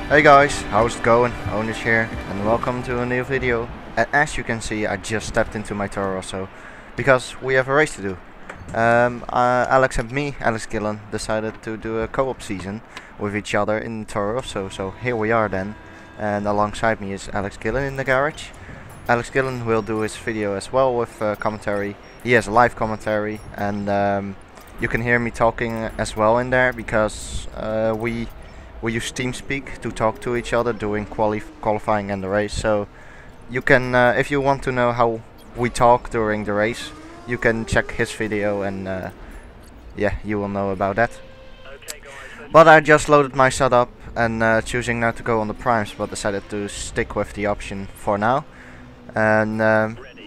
Hey guys, how's it going? Onish here, and welcome to a new video. And as you can see, I just stepped into my Toro Rosso because we have a race to do. Alex and me, Alex Gillon, decided to do a co-op season with each other in Toro Rosso. So here we are then, and alongside me is Alex Gillon in the garage. Alex Gillon will do his video as well with commentary. He has live commentary, and you can hear me talking as well in there because we use TeamSpeak to talk to each other during qualifying and the race. So you can, if you want to know how we talk during the race, you can check his video, and yeah, you will know about that. But I just loaded my setup and choosing now to go on the primes, but decided to stick with the option for now, and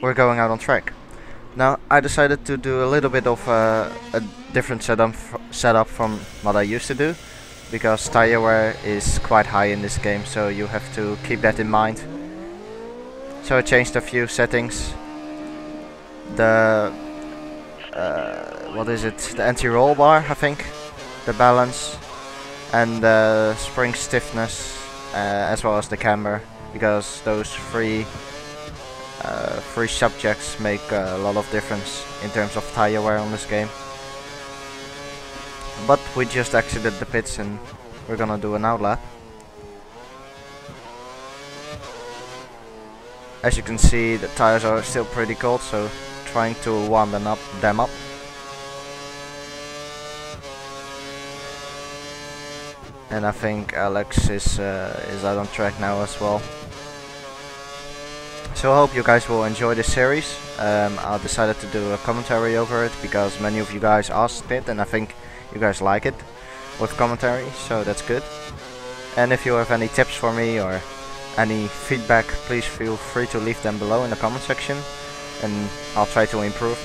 we're going out on track. Now I decided to do a little bit of a different setup from what I used to do, because tire wear is quite high in this game, so you have to keep that in mind. So I changed a few settings. The what is it? The anti-roll bar, I think, the balance, and the spring stiffness, as well as the camber, because those three subjects make a lot of difference in terms of tire wear on this game. But we just exited the pits and we're gonna do an outlap. As you can see, the tires are still pretty cold, so trying to warm them up. And I think Alex is out on track now as well. So I hope you guys will enjoy this series. I decided to do a commentary over it because many of you guys asked it, and I think you guys like it with commentary, so that's good. And if you have any tips for me or any feedback, please feel free to leave them below in the comment section, and I'll try to improve.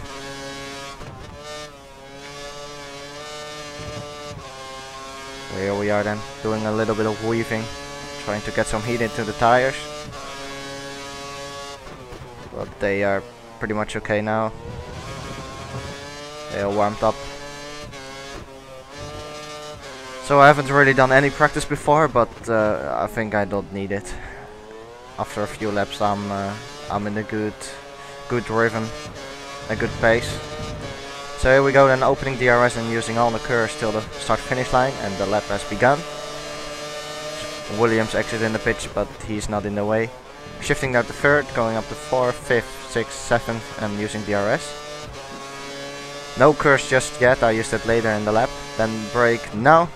So here we are then, doing a little bit of weaving, trying to get some heat into the tires. But they are pretty much okay now. They are warmed up. So I haven't really done any practice before, but I think I don't need it. After a few laps, I'm in a good rhythm, a good pace. So here we go then, opening DRS and using all the curves till the start-finish line, and the lap has begun. Williams exited in the pitch, but he's not in the way. Shifting down to third, going up to 4th, 5th, 6th, 7th, and using DRS. No curse just yet, I used it later in the lap. Then brake now.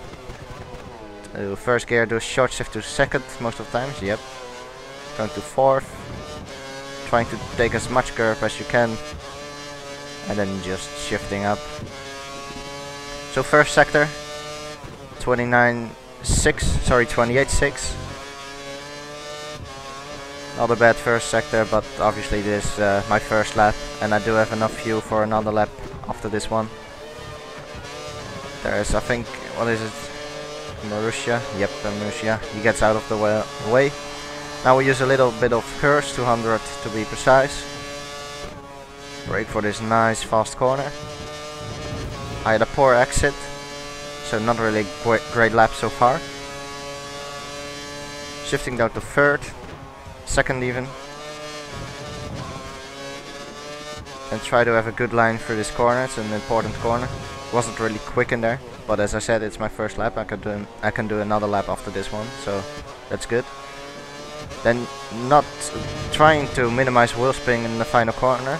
First gear, do a short shift to second most of the times, yep. Going to 4th. Trying to take as much curve as you can. And then just shifting up. So first sector, 28.6. Not a bad first sector, but obviously this is my first lap, and I do have enough fuel for another lap after this one. There's, I think, what is it? Marussia? Yep, Marussia. He gets out of the way. Now we use a little bit of curves, 200 to be precise. Brake for this nice fast corner. I had a poor exit, so not really great lap so far. Shifting down to third. Second even, and try to have a good line through this corner. It's an important corner. Wasn't really quick in there, but as I said, it's my first lap. I can do another lap after this one, so that's good. Then not trying to minimize wheel spin in the final corner,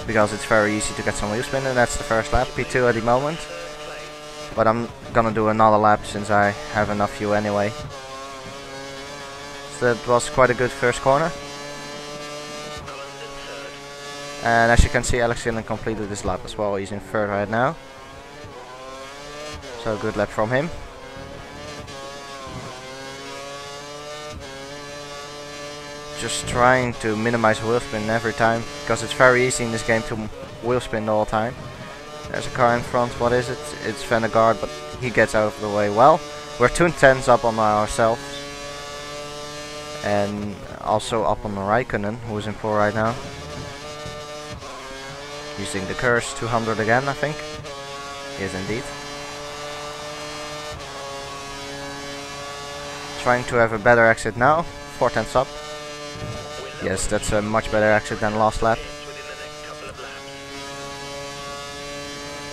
because it's very easy to get some wheel spin, and that's the first lap, P2 at the moment. But I'm gonna do another lap since I have enough fuel anyway. That was quite a good first corner. And as you can see, Alex Gillon completed this lap as well. He's in third right now. So good lap from him. Just trying to minimize wheel spin every time, because it's very easy in this game to wheel spin the whole time. There's a car in front. What is it? It's Vandergaard, but he gets out of the way well. We're 2 tenths up on ourselves. And also up on Raikkonen, who is in pole right now. Using the curse, 200 again, I think. Yes, indeed. Trying to have a better exit now. 4 tenths up. Yes, that's a much better exit than last lap.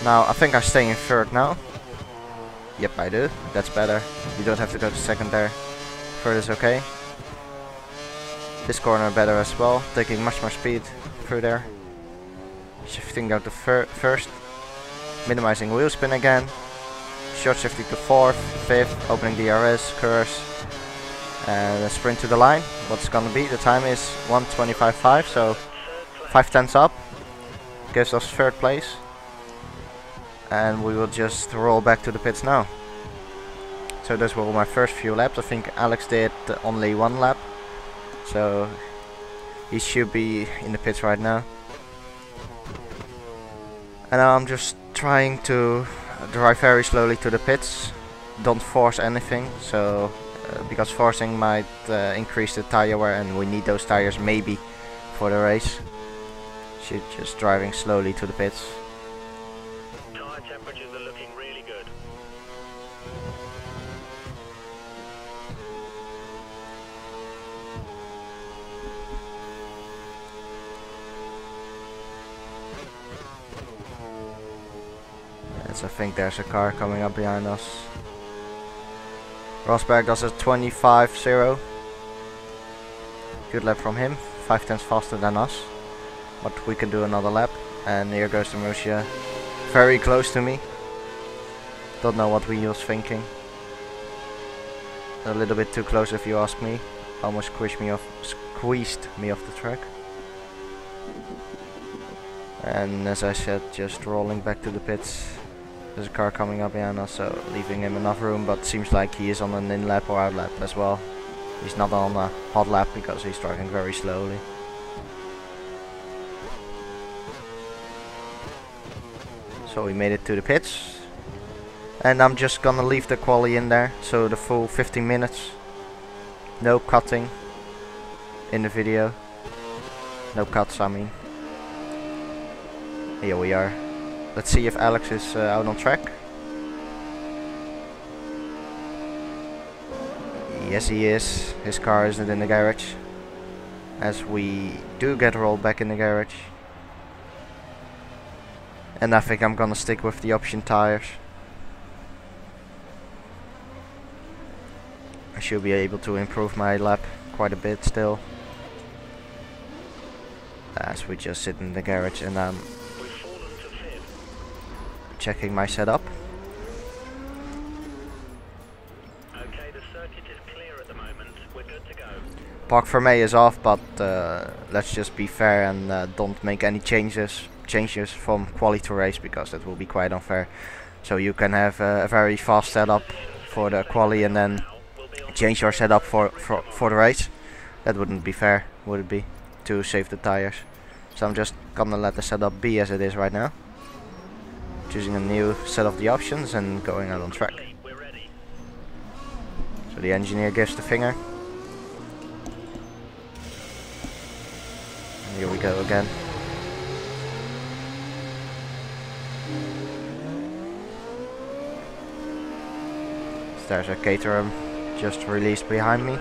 Now I think I stay in third now. Yep, I do. That's better. You don't have to go to second there. Third is okay. This corner better as well. Taking much more speed through there. Shifting out to first. Minimizing wheel spin again. Short shifting to fourth, fifth. Opening DRS, curves. And a sprint to the line. What's gonna be? The time is 1:25.5, so 5 tenths up. Gives us third place. And we will just roll back to the pits now. So those were my first few laps. I think Alex did only 1 lap. So he should be in the pits right now. And I'm just trying to drive very slowly to the pits. Don't force anything, so because forcing might increase the tire wear, and we need those tires maybe for the race. So just driving slowly to the pits. Tire temperatures are looking really good. Yes, I think there's a car coming up behind us. Rosberg does a 25.0. Good lap from him, 5 tenths faster than us. But we can do another lap. And here goes the Rosso. Very close to me. Don't know what he was thinking. A little bit too close if you ask me. Almost squeezed me off the track. And as I said, just rolling back to the pits. There's a car coming up behind us, so leaving him enough room, but seems like he is on an in lap or out lap as well. He's not on a hot lap because he's driving very slowly. So we made it to the pits. And I'm just gonna leave the quali in there, so the full 15 minutes. No cutting in the video. No cuts, I mean. Here we are. Let's see if Alex is out on track. Yes, he is. His car isn't in the garage. As we do get rolled back in the garage. And I think I'm gonna stick with the option tires. I should be able to improve my lap quite a bit still. As we just sit in the garage and I'm checking my setup. Okay, the circuit is clear at the moment. We're good to go. Park for May is off, but let's just be fair and don't make any changes from quali to race, because that will be quite unfair. So you can have a very fast setup for the quali and then change your setup for the race. That wouldn't be fair, would it be? To save the tires. So I'm just gonna let the setup be as it is right now. Choosing a new set of the options and going out on track. So the engineer gives the finger. And here we go again. So there's a Caterham just released behind me.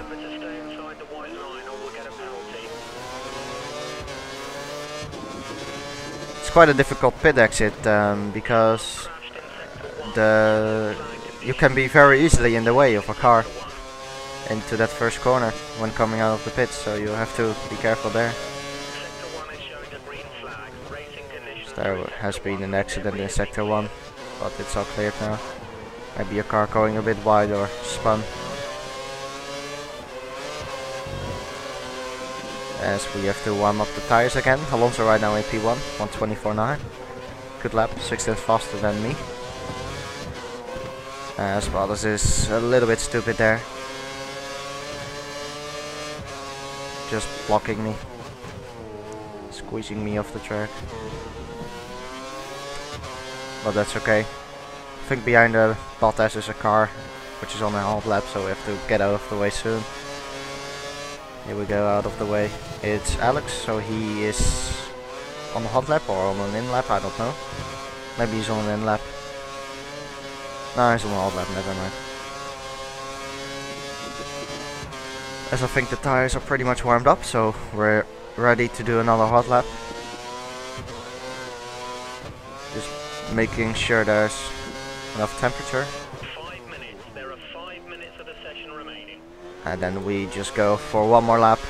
Quite a difficult pit exit because you can be very easily in the way of a car into that first corner when coming out of the pits, so you have to be careful there. So there has been an accident in sector 1, but it's all cleared now. Maybe a car going a bit wide or spun. As we have to warm up the tires again. Alonso right now in P1, 1:24.9. Good lap, 6 tenths faster than me. As well, this is a little bit stupid there. Just blocking me. Squeezing me off the track. But that's okay. I think behind the Bottas is a car which is on a half lap, so we have to get out of the way soon. Here we go, out of the way. It's Alex, so he is on the hot lap or on an in lap, I don't know. Maybe he's on an in lap. No, he's on the hot lap, never mind. as I think the tires are pretty much warmed up, so we're ready to do another hot lap. Just making sure there's enough temperature. 5 minutes. There are 5 minutes of the session remaining. And then we just go for one more lap,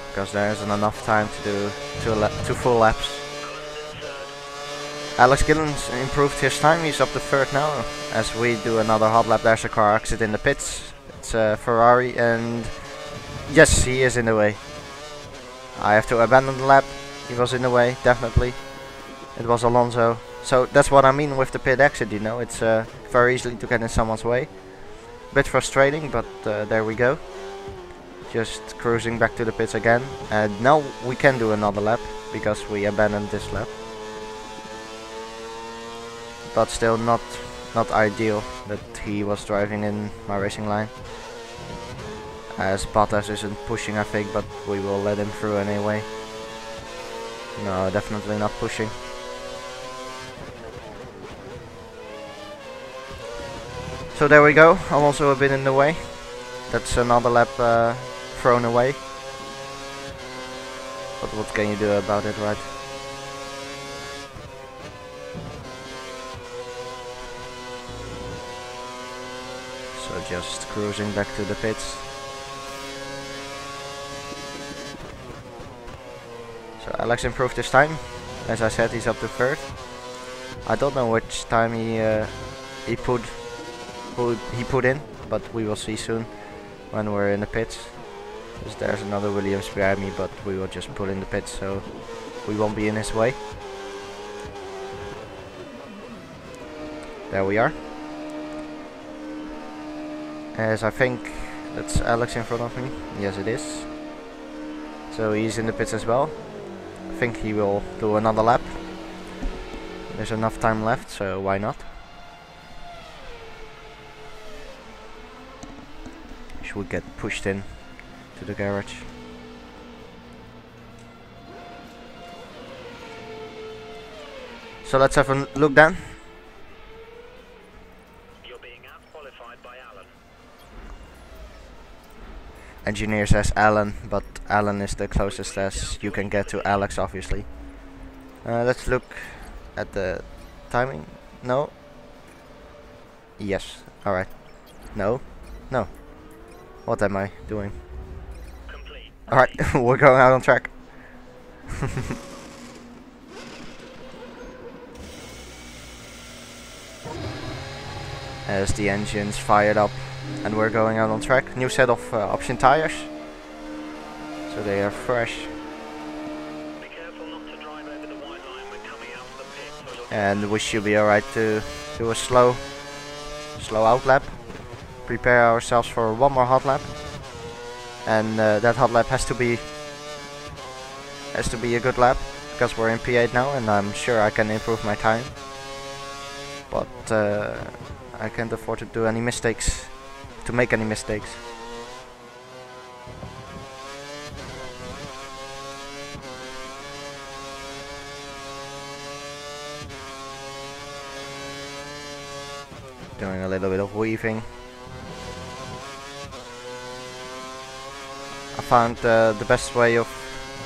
because there isn't enough time to do two full laps. Alex Gillon's improved his time, he's up to third now. As we do another hot lap, there's a car exit in the pits. It's a Ferrari, and yes, he is in the way. I have to abandon the lap. He was in the way, definitely. It was Alonso. So that's what I mean with the pit exit, you know. It's very easily to get in someone's way. Bit frustrating, but there we go. Just cruising back to the pits again. And now we can do another lap, because we abandoned this lap. But still not ideal that he was driving in my racing line. As Bottas isn't pushing, I think, but we will let him through anyway. No, definitely not pushing. So there we go, Alonso a bit in the way. That's another lap thrown away. But what can you do about it, right? So just cruising back to the pits. So Alex improved his time. As I said, he's up to third. I don't know which time he put in, but we will see soon when we're in the pits. Because there's another Williams behind me, but we will just pull in the pits, so we won't be in his way. There we are. As I think that's Alex in front of me. Yes, it is. So he's in the pits as well. I think he will do another lap. There's enough time left, so why not? Should get pushed in to the garage. So let's have a look then. You're being out-qualified by Alan. Engineer says Alan, but Alan is the closest as you can get to Alex, obviously. Let's look at the timing. No. Yes. Alright. No. No. What am I doing? Alright, we're going out on track. As the engine's fired up and we're going out on track. New set of option tires. So they are fresh. Be careful not to drive over the white line when coming out of the pit. And we should be alright to do a slow out lap. Prepare ourselves for one more hot lap. And that hot lap has to be a good lap, because we're in P8 now and I'm sure I can improve my time. But I can't afford to do any mistakes, to make any mistakes. Doing a little bit of weaving. I found the best way of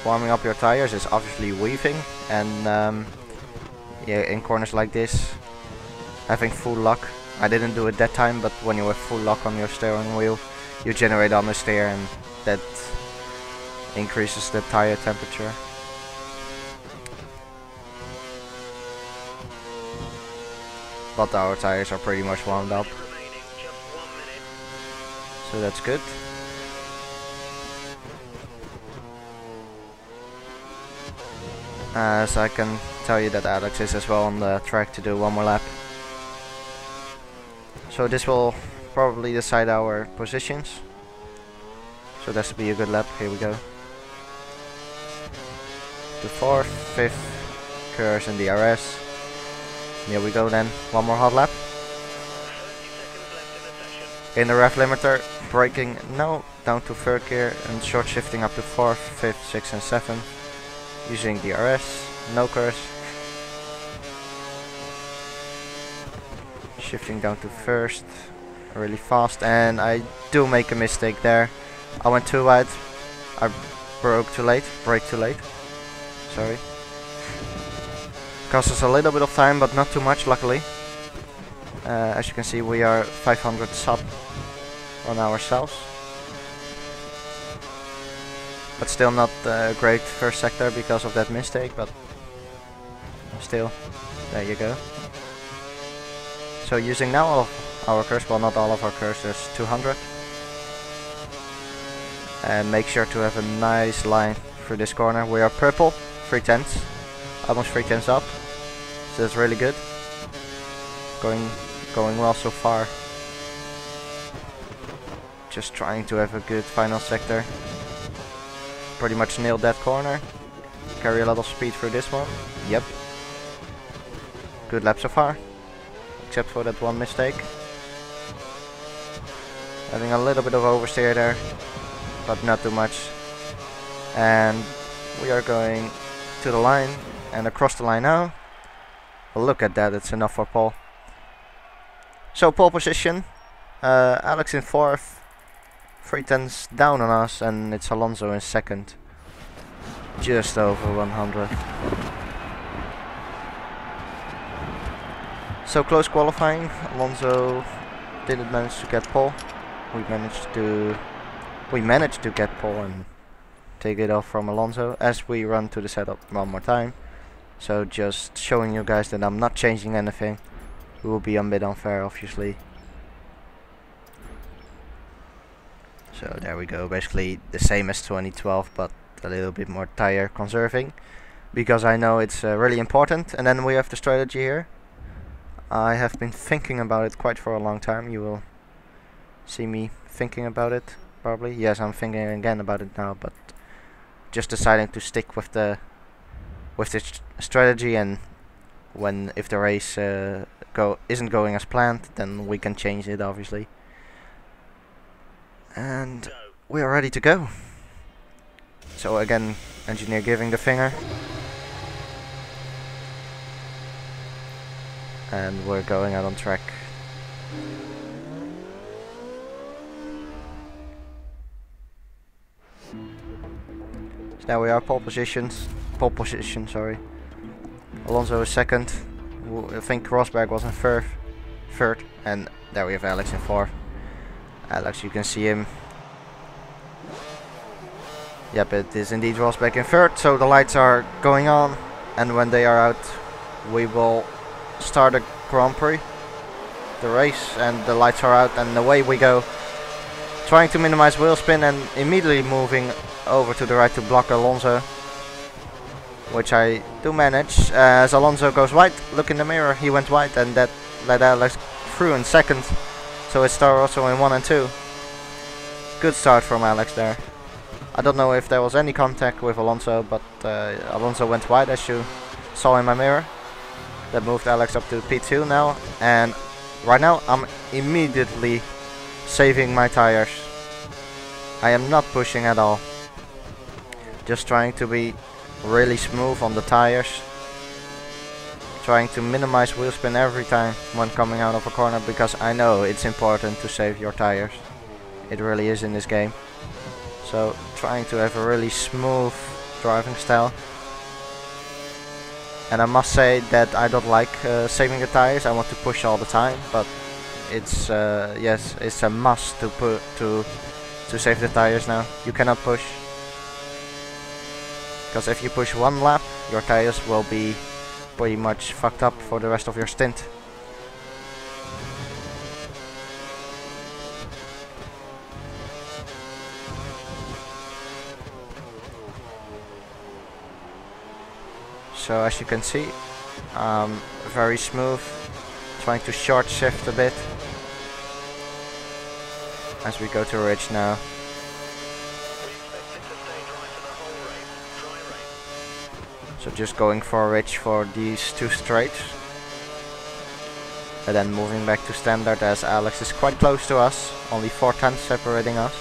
warming up your tires is obviously weaving, and yeah, in corners like this, having full lock. I didn't do it that time, but when you have full lock on your steering wheel, you generate understeer, and that increases the tire temperature. But our tires are pretty much warmed up, so that's good. So I can tell you that Alex is as well on the track to do one more lap. So this will probably decide our positions. So that should be a good lap. Here we go. The 4th, 5th curves in the RS. Here we go then. One more hot lap. In the rev limiter, braking no, down to 3rd gear and short shifting up to 4th, 5th, 6th and 7th. Using the RS, no curves. Shifting down to 1st. really fast, and I do make a mistake there. I went too wide. I brake too late. Sorry. Cost us a little bit of time, but not too much, luckily. As you can see, we are 500 sub on ourselves. But still not a great first sector because of that mistake, but still, there you go. So using now all of our curves, well, not all of our curves, there's 200. And make sure to have a nice line through this corner. We are purple, 3/10, almost 3/10 up. So that's really good. Going well so far. Just trying to have a good final sector. Pretty much nailed that corner. Carry a lot of speed through this one. Yep. Good lap so far. Except for that one mistake. Having a little bit of oversteer there, but not too much. And we are going to the line and across the line now. Well, look at that, it's enough for pole. So pole position, Alex in 4th, 3/10 down on us, and it's Alonso in 2nd. Just over 100. So close qualifying. Alonso didn't manage to get pole. We managed to get pole and take it off from Alonso as we run to the setup one more time. So just showing you guys that I'm not changing anything. It will be a bit unfair, obviously. So there we go, basically the same as 2012, but a little bit more tire conserving, because I know it's really important. And then we have the strategy here. I have been thinking about it quite for a long time. You will see me thinking about it, probably. Yes, I'm thinking again about it now, but just deciding to stick with the strategy, and if the race isn't going as planned, then we can change it, obviously. And we are ready to go. So again, engineer giving the finger. And we're going out on track. So now we are pole position, sorry. Alonso is 2nd. I think Rosberg was in 3rd, and there we have Alex in 4th. Alex, you can see him. Yep, it is indeed Rosberg in 3rd, so the lights are going on, and when they are out, we will start a Grand Prix, the race, and the lights are out, and away we go. Trying to minimize wheel spin and immediately moving over to the right to block Alonso, which I do manage. As Alonso goes wide, look in the mirror, he went wide, and that led Alex through in 2nd. So it's Toro Rosso in 1 and 2. Good start from Alex there. I don't know if there was any contact with Alonso, but Alonso went wide, as you saw in my mirror. That moved Alex up to P2 now, and right now I'm immediately saving my tires. I am not pushing at all. Just trying to be really smooth on the tires. Trying to minimize wheel spin every time when coming out of a corner, because I know it's important to save your tires. It really is in this game. So trying to have a really smooth driving style. And I must say that I don't like saving the tires. I want to push all the time, but it's yes, it's a must to save the tires now. You cannot push, because if you push one lap, your tires will be pretty much fucked up for the rest of your stint. So as you can see, very smooth, trying to short shift a bit as we go to ridge now. So just going for a ridge for these 2 straights, and then moving back to standard, as Alex is quite close to us, only 4/10 separating us.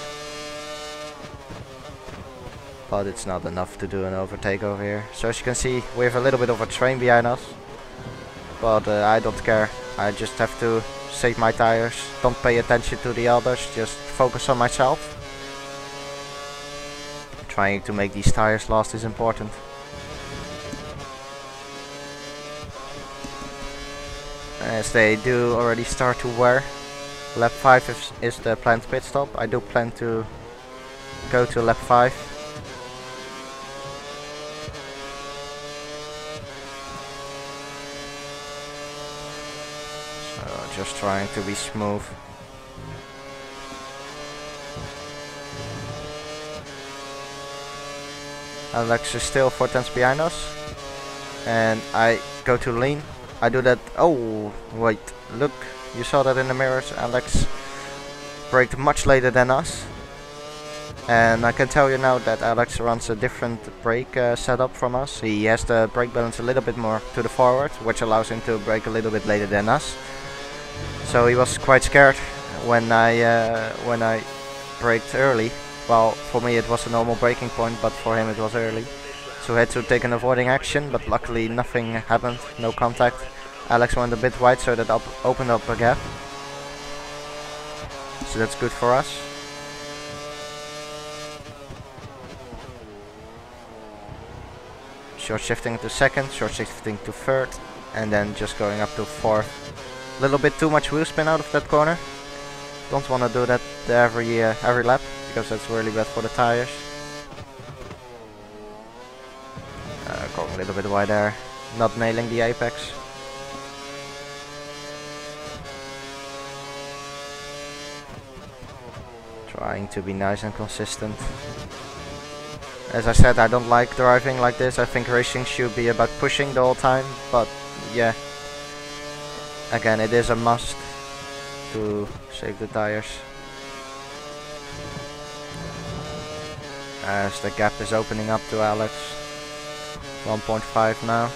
But it's not enough to do an overtake over here. So as you can see, we have a little bit of a train behind us, but I don't care. I just have to save my tires, don't pay attention to the others, just focus on myself. Trying to make these tires last is important. As they do already start to wear. Lap 5 is the planned pit stop. I do plan to go to lap 5. So just trying to be smooth. Alex is still 4 tenths behind us. And I go to lean. I do that. Oh, wait, look. You saw that in the mirrors. Alex braked much later than us. And I can tell you now that Alex runs a different brake setup from us. He has the brake balance a little bit more to the forward, which allows him to brake a little bit later than us. So he was quite scared when I braked early. Well, for me it was a normal braking point, but for him it was early. So I had to take an avoiding action, but luckily nothing happened, no contact. Alex went a bit wide, so that opened up a gap. So that's good for us. Short shifting to second, short shifting to third, and then just going up to fourth. A little bit too much wheel spin out of that corner. Don't want to do that every lap, because that's really bad for the tires. Going a little bit wide there, not nailing the apex. Trying to be nice and consistent. As I said, I don't like driving like this. I think racing should be about pushing the whole time, but yeah. Again, it is a must to save the tires. As the gap is opening up to Alex. 1.5 now.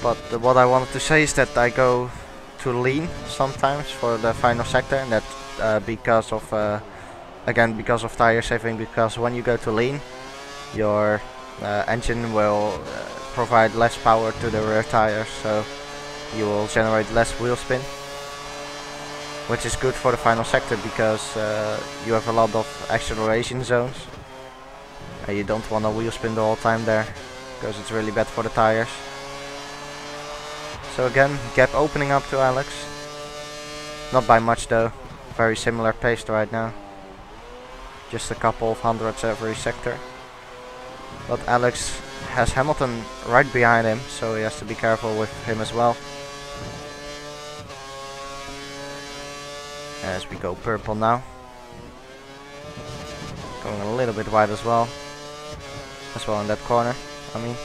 But what I wanted to say is that I go to lean sometimes for the final sector, and that because of tire saving, because when you go to lean, your engine will provide less power to the rear tires, so you will generate less wheel spin, which is good for the final sector because you have a lot of acceleration zones and you don't want to wheel spin the whole time there because it's really bad for the tires. So again, gap opening up to Alex. Not by much though, very similar pace right now. Just a couple of hundredths every sector. But Alex has Hamilton right behind him, so he has to be careful with him as well. As we go purple now. Going a little bit wide as well in that corner, I mean.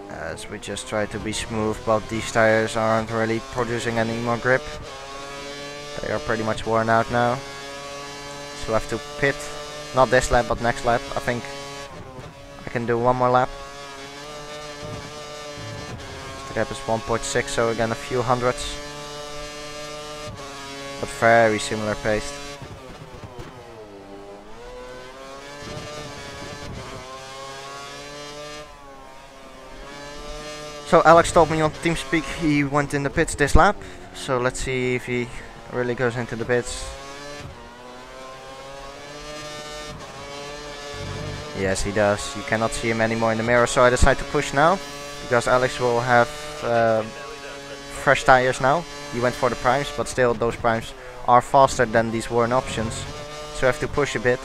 As we just try to be smooth, but these tires aren't really producing any more grip. They are pretty much worn out now. So I have to pit, not this lap but next lap. I think I can do one more lap. The gap is 1.6, so again a few hundredths. But very similar pace. So Alex told me on TeamSpeak he went in the pits this lap. So let's see if he really goes into the pits. Yes, he does. You cannot see him anymore in the mirror, so I decide to push now. Because Alex will have fresh tires now. He went for the primes, but still those primes are faster than these worn options. So I have to push a bit.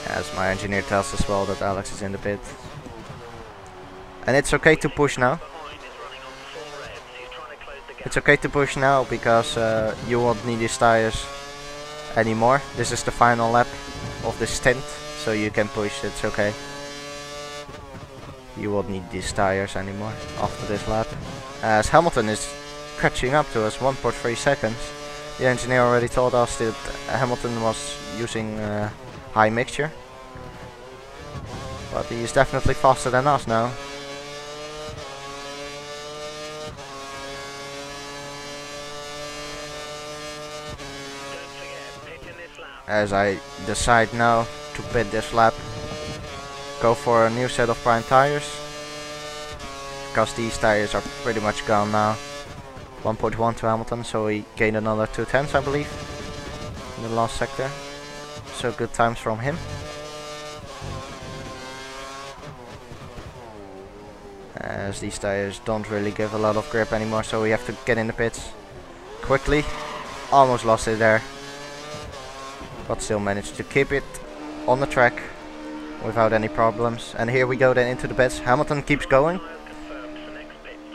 As my engineer tells as well that Alex is in the pit. And it's okay to push now. It's okay to push now because you won't need these tires anymore. This is the final lap of the stint, so you can push, it's okay. You won't need these tires anymore after this lap. As Hamilton is catching up to us, 1.3 seconds. The engineer already told us that Hamilton was using high mixture. But he is definitely faster than us now. as I decide now to pit this lap, go for a new set of prime tires, because these tires are pretty much gone now. 1.1 to Hamilton, so he gained another 2/10 I believe in the last sector, so good times from him. As these tires don't really give a lot of grip anymore, so we have to get in the pits quickly. Almost lost it there, but still managed to keep it on the track without any problems. And here we go then into the pits. Hamilton keeps going,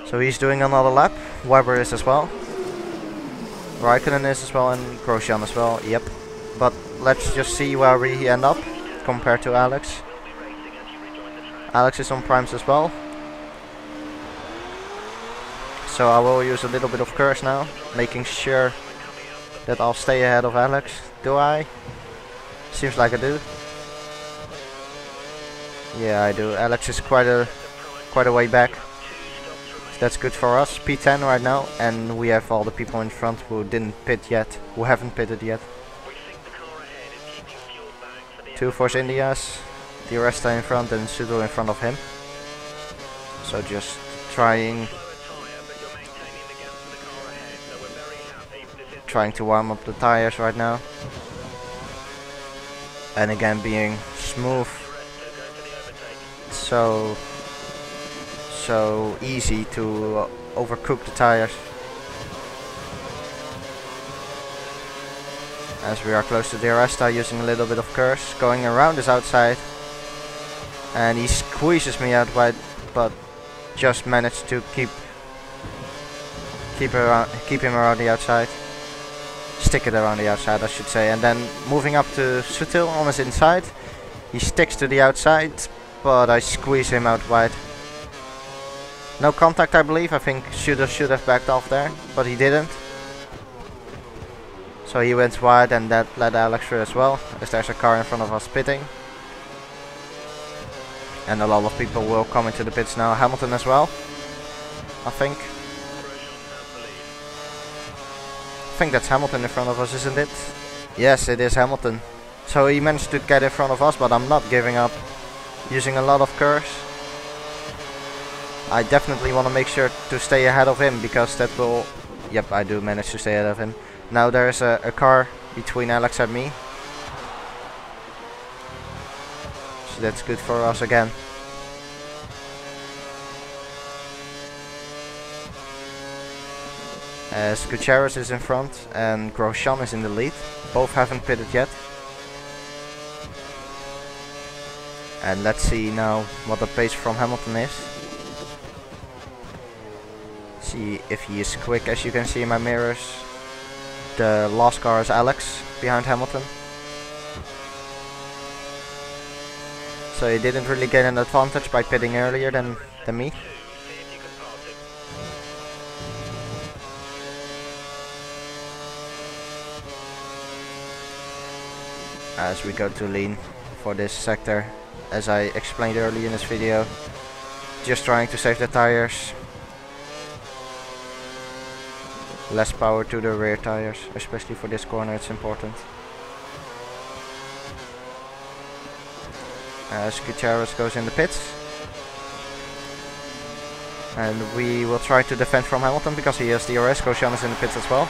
so he's doing another lap. Webber is as well, Raikkonen is as well, and Grosjean as well. Yep, but let's just see where we end up compared to Alex. Alex is on primes as well, so I will use a little bit of curse now, making sure that I'll stay ahead of Alex. Do I? Seems like I do. Yeah, I do. Alex is quite a way back. So that's good for us. P10 right now, and we have all the people in front who didn't pit yet, who haven't pitted yet. 2 Force Indias, the rest are in front, and Sudo in front of him. So just trying to warm up the tires right now, and again being smooth, so easy to overcook the tires. As we are close to the Arresta, using a little bit of curse, going around his outside, and he squeezes me out wide, but just managed to keep him around the outside. Stick it around the outside, I should say. And then moving up to Sutil on his inside, he sticks to the outside, but I squeeze him out wide. No contact, I believe. I think should have backed off there, but he didn't. So he went wide, and that led Alex through as well, as there's a car in front of us pitting. And a lot of people will come into the pits now. Hamilton as well, I think. I think that's Hamilton in front of us, isn't it? Yes, it is Hamilton. So he managed to get in front of us, but I'm not giving up. Using a lot of curse. I definitely want to make sure to stay ahead of him, because that will... Yep, I do manage to stay ahead of him. Now there is a car between Alex and me. So that's good for us again. As Gutierrez is in front and Grosjean is in the lead. Both haven't pitted yet. And let's see now what the pace from Hamilton is. See if he is quick. As you can see in my mirrors, the last car is Alex behind Hamilton. So he didn't really get an advantage by pitting earlier than me. As we go to lean for this sector, as I explained earlier in this video, just trying to save the tires. Less power to the rear tires, especially for this corner, it's important. As Gutierrez goes in the pits. And we will try to defend from Hamilton, because he has DRS. Grosjean is in the pits as well.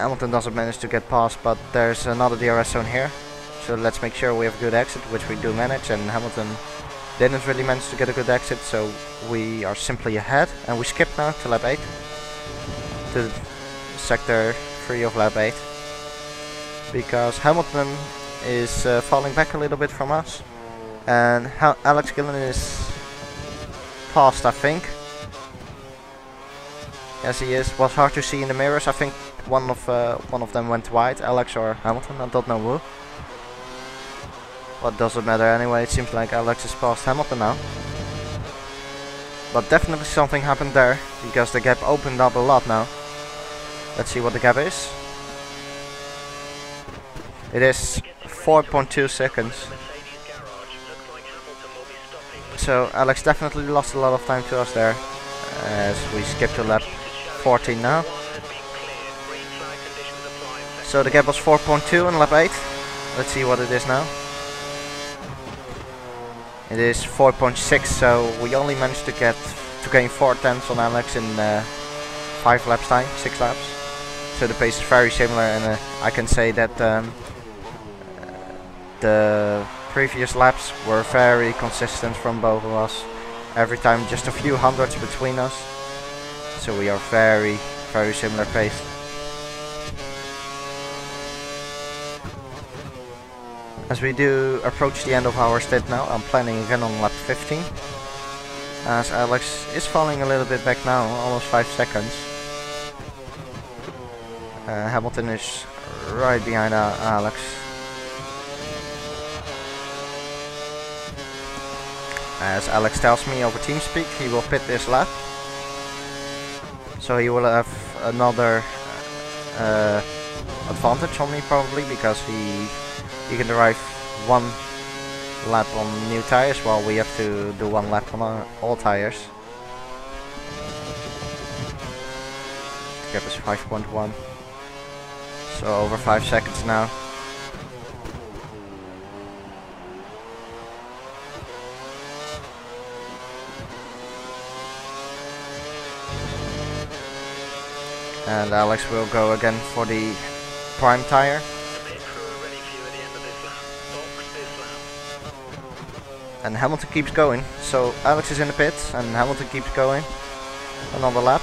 Hamilton doesn't manage to get past, but there's another DRS zone here. So let's make sure we have a good exit, which we do manage, and Hamilton didn't really manage to get a good exit, so we are simply ahead. And we skip now to lap 8. To sector 3 of lap 8. Because Hamilton is falling back a little bit from us. And Alex Gillon is past, I think. Yes, he is. Was hard to see in the mirrors. I think one of them went wide, Alex or Hamilton, I don't know who. But doesn't matter anyway, it seems like Alex is past Hamilton now. But definitely something happened there, because the gap opened up a lot now. Let's see what the gap is. It is 4.2 seconds. So Alex definitely lost a lot of time to us there, as we skip to lap 14 now. So the gap was 4.2 in lap 8. Let's see what it is now. It is 4.6, so we only managed to gain 4/10 on Alex in 5 laps time, 6 laps. So the pace is very similar, and I can say that the previous laps were very consistent from both of us. Every time just a few hundreds between us. So we are very similar pace. As we do approach the end of our stint now, I'm planning again on lap 15. As Alex is falling a little bit back now, almost 5 seconds. Hamilton is right behind Alex. As Alex tells me over TeamSpeak, he will pit this lap. So he will have another advantage on me probably, because he can drive 1 lap on new tires while we have to do 1 lap on our old tires. The gap is 5.1. So over 5 seconds now. And Alex will go again for the prime tire. And Hamilton keeps going. So Alex is in the pits and Hamilton keeps going. Another lap.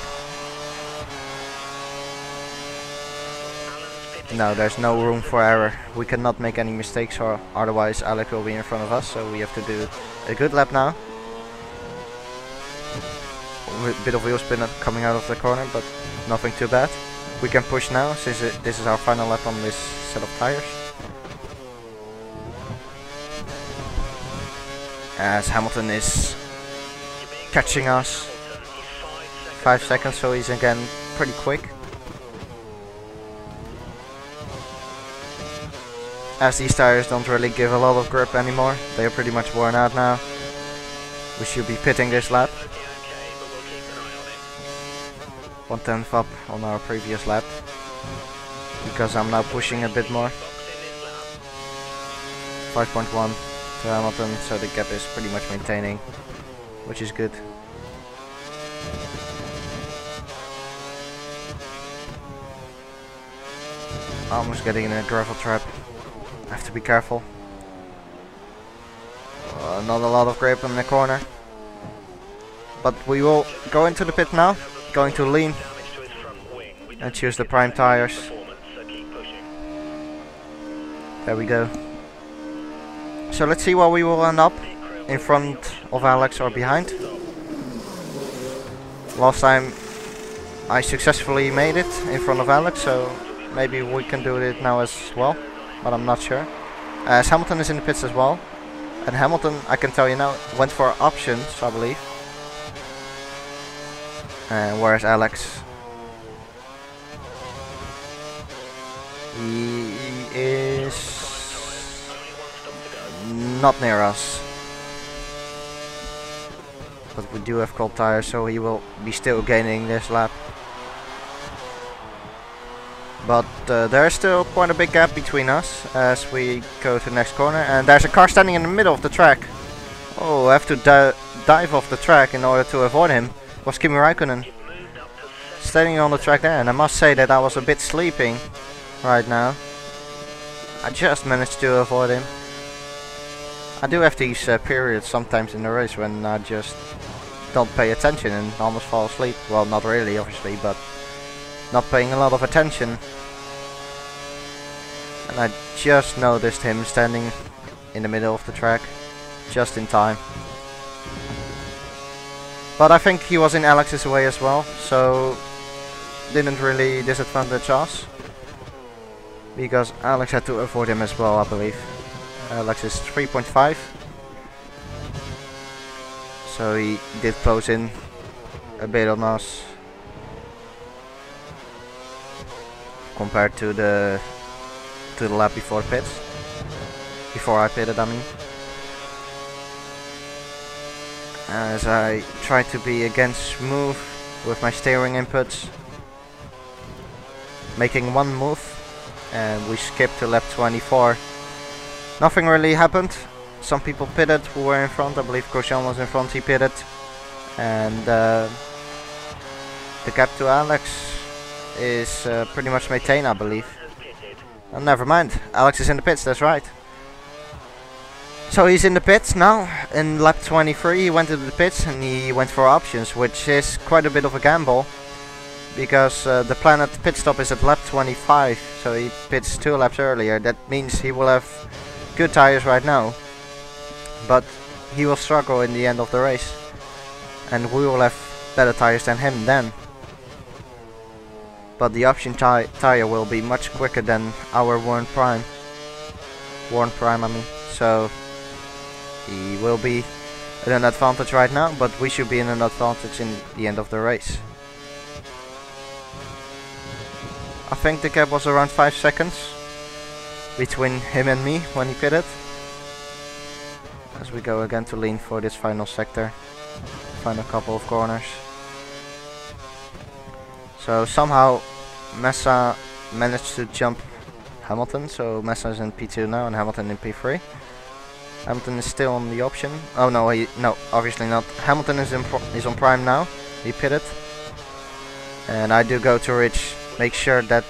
No, there's no room for error. We cannot make any mistakes, or otherwise Alex will be in front of us. So we have to do a good lap now. A bit of wheel spin coming out of the corner, but nothing too bad. We can push now, since this is our final lap on this set of tires. As Hamilton is catching us. 5 seconds, so he's again pretty quick. As these tires don't really give a lot of grip anymore, they are pretty much worn out now. We should be pitting this lap. 1/10 up on our previous lap, because I'm now pushing a bit more. 5.1 to Hamilton, so the gap is pretty much maintaining, which is good. Almost getting in a gravel trap. I have to be careful. Not a lot of grip in the corner. But we will go into the pit now. Going to lean and choose the prime tires. There we go. So let's see where we will end up. In front of Alex or behind. Last time I successfully made it in front of Alex, so maybe we can do it now as well, but I'm not sure. As Hamilton is in the pits as well, and Hamilton, I can tell you now, went for options, I believe. Whereas Alex, he is not near us. But we do have cold tires, so he will be still gaining this lap. But there is still quite a big gap between us as we go to the next corner. And there's a car standing in the middle of the track. Oh, I have to dive off the track in order to avoid him. It was Kimi Räikkönen standing on the track there. And I must say that I was a bit sleeping right now. I just managed to avoid him. I do have these periods sometimes in the race when I just don't pay attention and almost fall asleep. Well, not really, obviously, but not paying a lot of attention. And I just noticed him standing in the middle of the track, just in time. But I think he was in Alex's way as well, so didn't really disadvantage us. Because Alex had to avoid him as well, I believe. Alex is 3.5. So he did close in a bit on us. Compared to the lap before pits. Before I pitted, I mean. As I try to be again smooth with my steering inputs. Making one move and we skipped to lap 24. Nothing really happened. Some people pitted who were in front. I believe Grosjean was in front, he pitted. And the gap to Alex is pretty much maintained, I believe. Oh, never mind, Alex is in the pits, that's right. So he's in the pits now. In lap 23 he went into the pits and he went for options, which is quite a bit of a gamble. Because the plan at the pit stop is at lap 25, so he pits 2 laps earlier. That means he will have good tires right now. But he will struggle in the end of the race. And we will have better tires than him then. But the option tire will be much quicker than our worn prime. I mean. So he will be at an advantage right now, but we should be in an advantage in the end of the race. I think the gap was around 5 seconds between him and me when he pitted. As we go again to lean for this final sector, final couple of corners. So somehow Massa managed to jump Hamilton, so Massa is in P2 now and Hamilton in P3. Hamilton is still on the option. Oh no, no, obviously not. Hamilton is on prime now. He pitted, and I do go to Ridge, make sure that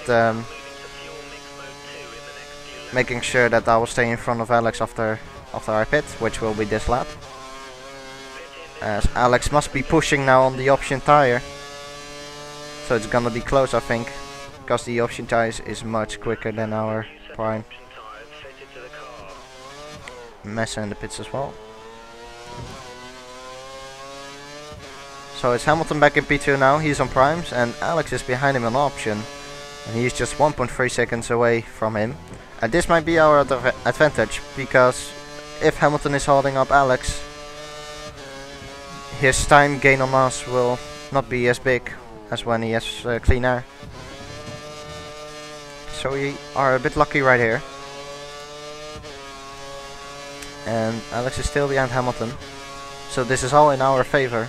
making sure that I will stay in front of Alex after I pit, which will be this lap. As Alex must be pushing now on the option tire, so it's gonna be close, I think, because the option tire is much quicker than our prime. Massa in the pits as well. So it's Hamilton back in P2 now, he's on primes, and Alex is behind him on option. And he's just 1.3 seconds away from him. And this might be our advantage, because if Hamilton is holding up Alex, his time gain on us will not be as big as when he has clean air. So we are a bit lucky right here. And Alex is still behind Hamilton, so this is all in our favor.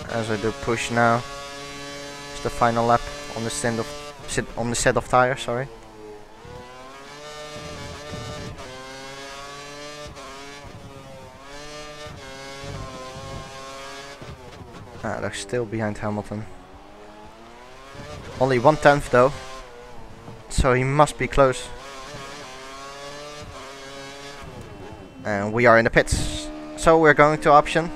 As I do push now, it's the final lap on the set of tires. Sorry. Alex still behind Hamilton. Only 1/10 though. So he must be close. And we are in the pits. So we're going to option.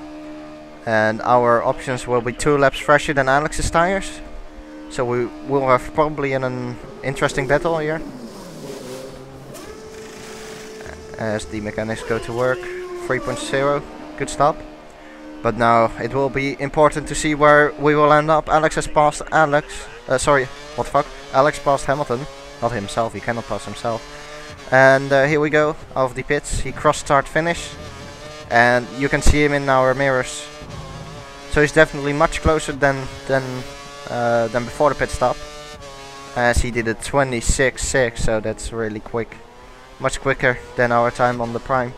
And our options will be 2 laps fresher than Alex's tires. So we will have probably an interesting battle here. As the mechanics go to work. 3.0. Good stop. But now it will be important to see where we will end up. Alex has passed Alex. Sorry, what the fuck? Alex passed Hamilton. Not himself, he cannot pass himself. And here we go, off the pits. He cross start finish. And you can see him in our mirrors. So he's definitely much closer than before the pit stop. As he did a 26.6, so that's really quick. Much quicker than our time on the prime.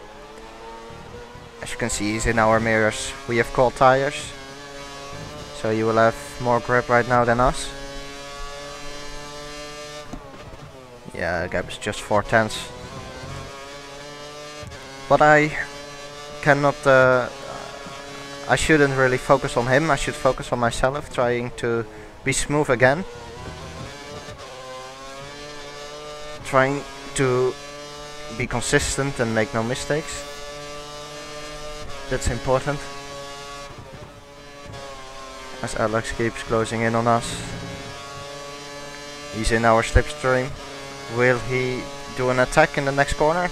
As you can see, he's in our mirrors. We have cold tires. So you will have more grip right now than us. Yeah, the gap is just 4/10. But I cannot, I shouldn't really focus on him, I should focus on myself, trying to be smooth again. Trying to be consistent and make no mistakes. That's important. As Alex keeps closing in on us. He's in our slipstream. Will he do an attack in the next corner?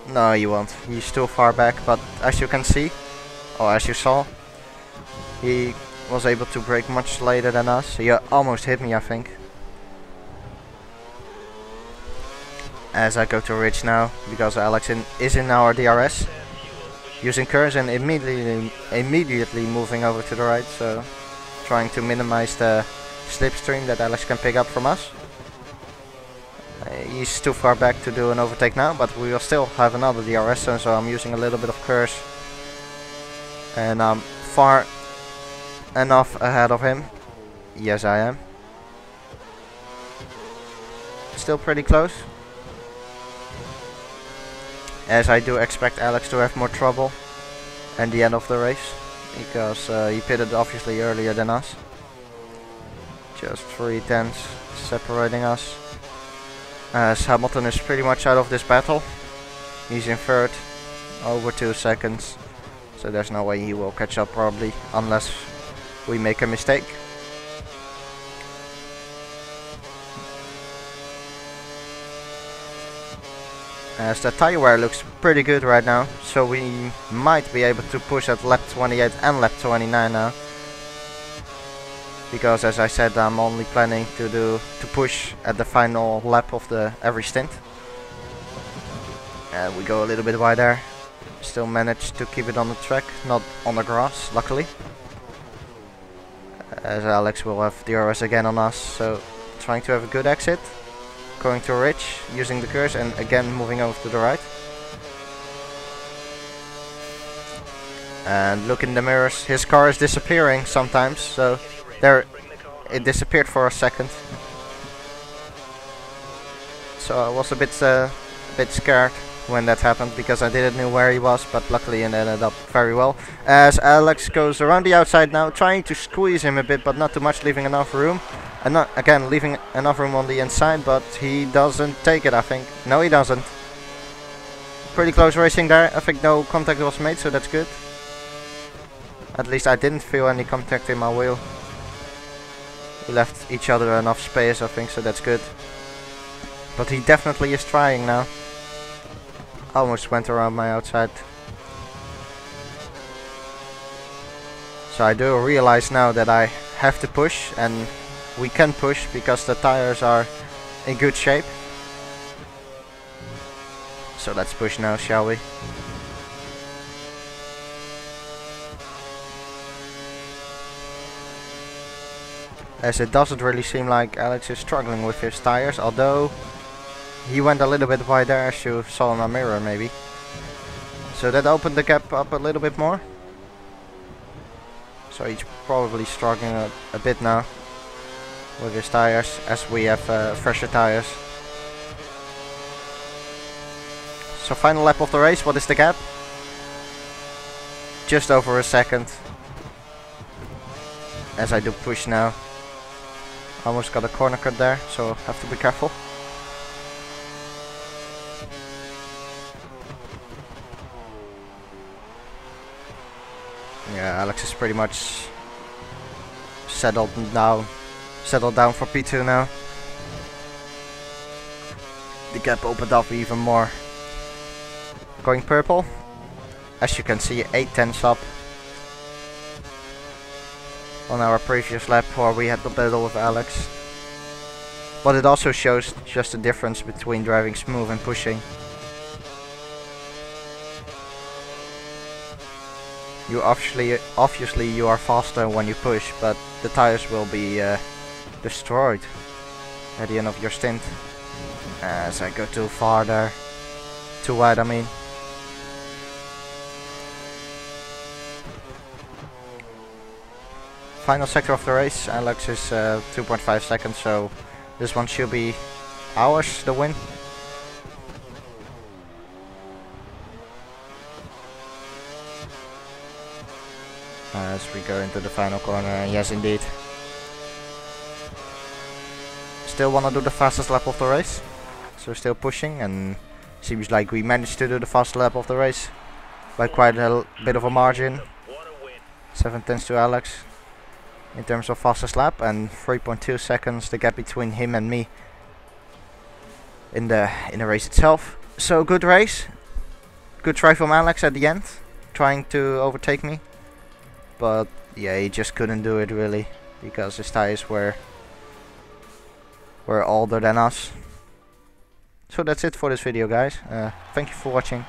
No, he won't. He's too far back, but as you can see, or as you saw, he was able to brake much later than us. He almost hit me, I think. As I go to Ridge now, because Alex is in our DRS, using curves and immediately moving over to the right, so trying to minimize the slipstream that Alex can pick up from us. He's too far back to do an overtake now, but we will still have another DRS zone, so I'm using a little bit of curves. And I'm far enough ahead of him? Yes, I am. Still pretty close. As I do expect Alex to have more trouble at the end of the race, because he pitted obviously earlier than us. Just 3 tenths separating us. As Hamilton is pretty much out of this battle. He's in third, over 2 seconds. So there's no way he will catch up probably, unless we make a mistake. As the tire wear looks pretty good right now, so we might be able to push at lap 28 and lap 29 now. Because as I said, I'm only planning to push at the final lap of every stint. We go a little bit wider. Still manage to keep it on the track, not on the grass, luckily. As Alex will have DRS again on us, so trying to have a good exit. Going to Rich, using the curves, and again moving over to the right. And look in the mirrors, his car is disappearing sometimes, so there it disappeared for a second. So I was a bit scared when that happened, because I didn't know where he was, but luckily it ended up very well. As Alex goes around the outside now, trying to squeeze him a bit, but not too much, leaving enough room. And not again leaving enough room on the inside, but he doesn't take it, I think. No, he doesn't. Pretty close racing there. I think no contact was made, so that's good. At least I didn't feel any contact in my wheel. We left each other enough space, I think, so that's good. But he definitely is trying now. Almost went around my outside. So I do realize now that I have to push, and we can push because the tires are in good shape. So let's push now, shall we? As it doesn't really seem like Alex is struggling with his tires, although he went a little bit wider, as you saw in my mirror maybe. So that opened the gap up a little bit more. So he's probably struggling a bit now with his tires, as we have fresher tires. So final lap of the race, what is the gap? Just over a second. As I do push now. Almost got a corner cut there, so have to be careful. Yeah, Alex is pretty much settled down for P2 now. The gap opened up even more. Going purple. As you can see, 8 tenths up on our previous lap where we had the battle with Alex. But it also shows just the difference between driving smooth and pushing. You obviously you are faster when you push, but the tires will be destroyed at the end of your stint. As I go too far there, too wide I mean. Final sector of the race, Alex is 2.5 seconds, so this one should be ours, the win. As we go into the final corner, yes indeed. Still want to do the fastest lap of the race, so still pushing, and seems like we managed to do the fastest lap of the race by quite a bit of a margin. 7 tenths to Alex in terms of fastest lap, and 3.2 seconds the gap between him and me in the race itself. So good race, good try from Alex at the end, trying to overtake me, but yeah, he just couldn't do it really because his tires were older than us. So that's it for this video, guys. Thank you for watching.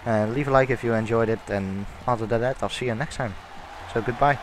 Leave a like if you enjoyed it, and other than that, I'll see you next time. So goodbye.